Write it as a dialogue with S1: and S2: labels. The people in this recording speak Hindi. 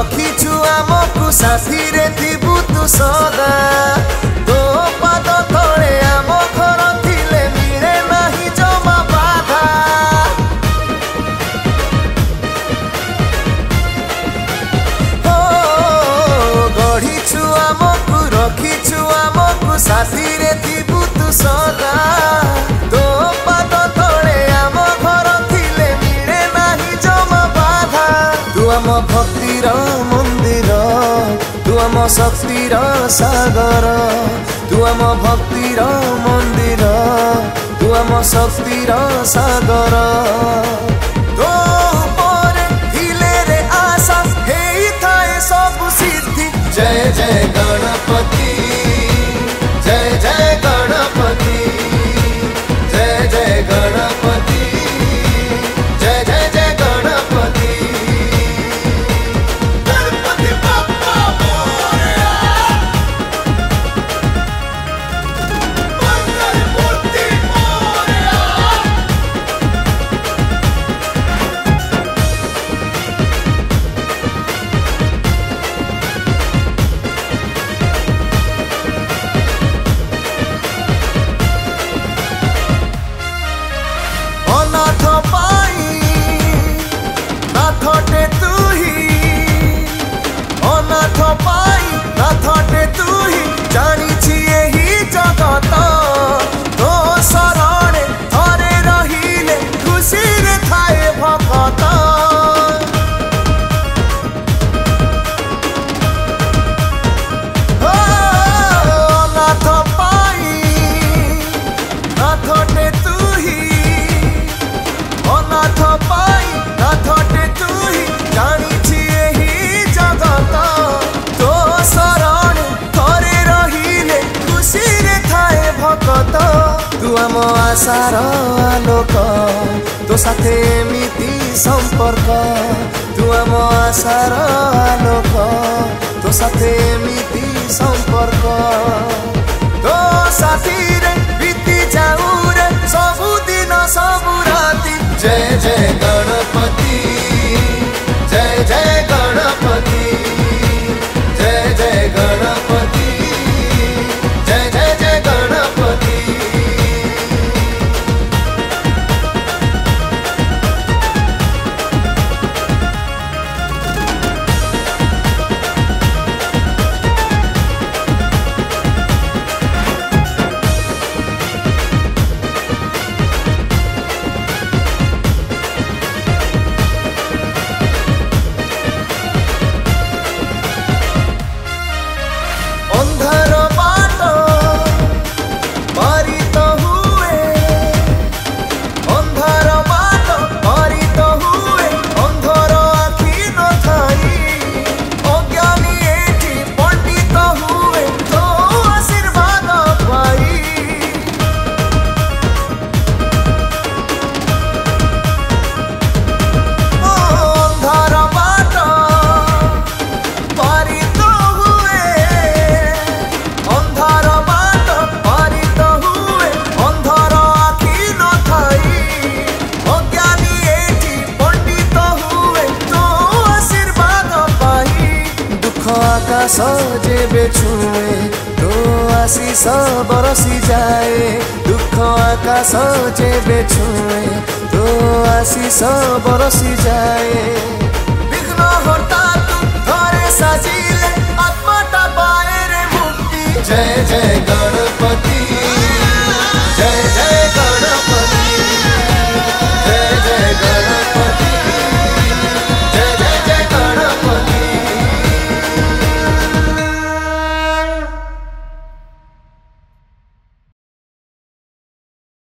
S1: रखीछु आमकु साथी रे थिबु तू सदा तो पाद तले आम घर थिले मिले नाही जमा बाधा हो गढ़ीछु आमकु रखीछु आमकु साथी रे थिबु तू सदा तो पाद तले आम घर थिले मिले नाही जमा बाधा तू आम भक्तिर मंदिर तू आम शक्तिर सागर तू आम भक्तिर मंदिर तू आम शक्तिर सागर तो ऊपर हिले रे आशा हेई थाए सब सिद्धि जय जय गणपति जय जय गणपति जय जय गणपति जय जय जय गणपति अनाथ पाई नाथटे तू ही अनाथ पाई नाथटे तू ही जानी यही जगत तो शरणे थरे रहिले खुशी रे थाए भगत अनाथ पाई नाथटे तू ही अनाथ पाई नाथटे तू ही जानी यही जगत तो शरण थरे रहिले खुशी रे थाए भगत तू आम आशार आलोक तो साथे एमिति संपर्क तू आम आशार आलोक तो साथे एमिति संपर्क तो साथी रे बीती जाऊ रे सबु दिन सबु राति जय जय गणपति जय जय गणपति जय जय गणपति जय जय जय गणपति अंधार बाट परित हुए अंधार बाट परित हुए अंधार आखि न थाई अज्ञानी एठी पंडित हुए तो आशीर्वाद पाई अंधार बाट परित हुए अंधार बाट परित हुए अंधार आखि न थाई अज्ञानी एठी पंडित हुए तो आशीर्वाद पाई दुख आकाश जेबे छुए तो आशीष बरसी जाए दुख आकाश जेबे छुए तो आशीष बरसी जाए विघ्न हटा तू थरे साजिले आत्माटा पाए रे मुक्ति जय जय